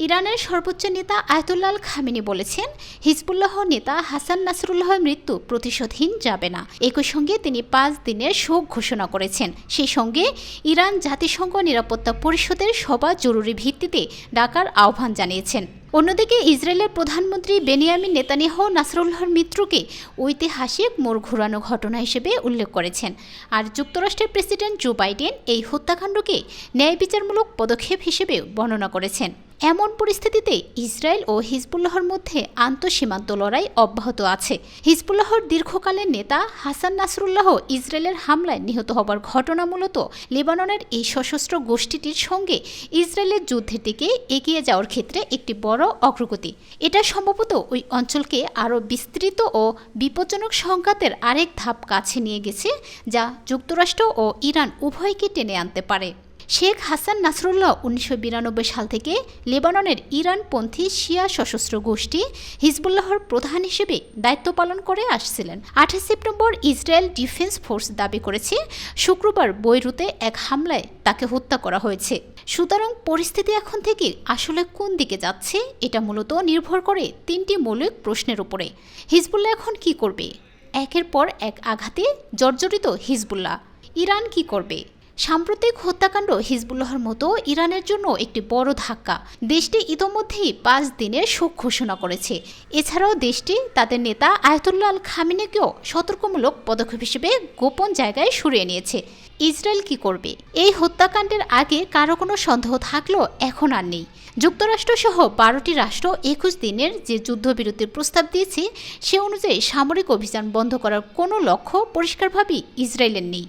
ইরানের সর্বোচ্চ নেতা আয়াতুল্লাহ আল খামেনি বলেছেন, হিজবুল্লাহ নেতা হাসান নাসরুল্লাহর মৃত্যু প্রতিশোধহীন যাবে না। একই সঙ্গে তিনি 5 দিনের শোক ঘোষণা করেছেন। সেই সঙ্গে ইরান জাতিসংঘ নিরাপত্তা পরিষদের সভা জরুরি ভিত্তিতে ডাকার আহ্বান জানিয়েছেন। অন্যদিকে ইসরায়েলের প্রধানমন্ত্রী বেনিয়ামিন নেতানিয়াহু নাসরুল্লাহর মৃত্যুকে ঐতিহাসিক মোড় ঘোরানো ঘটনা হিসেবে উল্লেখ করেছেন। আর যুক্তরাষ্ট্রের প্রেসিডেন্ট জো বাইডেন এই হত্যাকাণ্ডকে ন্যায় বিচারমূলক পদক্ষেপ হিসেবে বর্ণনা করেছেন। এমন পরিস্থিতিতে ইসরায়েল ও হিজবুল্লাহর মধ্যে আন্তঃসীমান্ত লড়াই অব্যাহত আছে। হিজবুল্লাহর দীর্ঘকালের নেতা হাসান নাসরুল্লাহ ইসরায়েলের হামলায় নিহত হবার ঘটনা মূলত লেবাননের এই সশস্ত্র গোষ্ঠীটির সঙ্গে ইসরায়েলের যুদ্ধের দিকে এগিয়ে যাওয়ার ক্ষেত্রে একটি বড় অগ্রগতি। এটা সম্ভবত ওই অঞ্চলকে আরও বিস্তৃত ও বিপজ্জনক সংঘাতের আরেক ধাপ কাছে নিয়ে গেছে, যা যুক্তরাষ্ট্র ও ইরান উভয়কে টেনে আনতে পারে। শেখ হাসান নাসরুল্লাহ 1992 সাল থেকে লেবাননের ইরানপন্থী শিয়া সশস্ত্র গোষ্ঠী হিজবুল্লাহর প্রধান হিসেবে দায়িত্ব পালন করে আসছিলেন। 28 সেপ্টেম্বর ইসরায়েল ডিফেন্স ফোর্স দাবি করেছে শুক্রবার বৈরুতে এক হামলায় তাকে হত্যা করা হয়েছে। সুতরাং পরিস্থিতি এখন থেকে আসলে কোন দিকে যাচ্ছে, এটা মূলত নির্ভর করে 3টি মৌলিক প্রশ্নের উপরে। হিজবুল্লাহ এখন কি করবে? একের পর এক আঘাতে জর্জরিত হিজবুল্লাহ। ইরান কি করবে? সাম্প্রতিক হত্যাকাণ্ড হিজবুল্লাহর মতো ইরানের জন্য একটি বড় ধাক্কা। দেশটি ইতোমধ্যেই 5 দিনের শোক ঘোষণা করেছে। এছাড়াও দেশটি তাদের নেতা আয়াতুল্লাহ আল খামেনিকেও সতর্কমূলক পদক্ষেপ হিসেবে গোপন জায়গায় সরিয়ে নিয়েছে। ইসরায়েল কি করবে? এই হত্যাকাণ্ডের আগে কারো কোনো সন্দেহ থাকলেও এখন আর নেই। যুক্তরাষ্ট্রসহ 12টি রাষ্ট্র 21 দিনের যে যুদ্ধবিরতির প্রস্তাব দিয়েছে, সে অনুযায়ী সামরিক অভিযান বন্ধ করার কোনো লক্ষ্য পরিষ্কারভাবেই ইসরায়েলের নেই।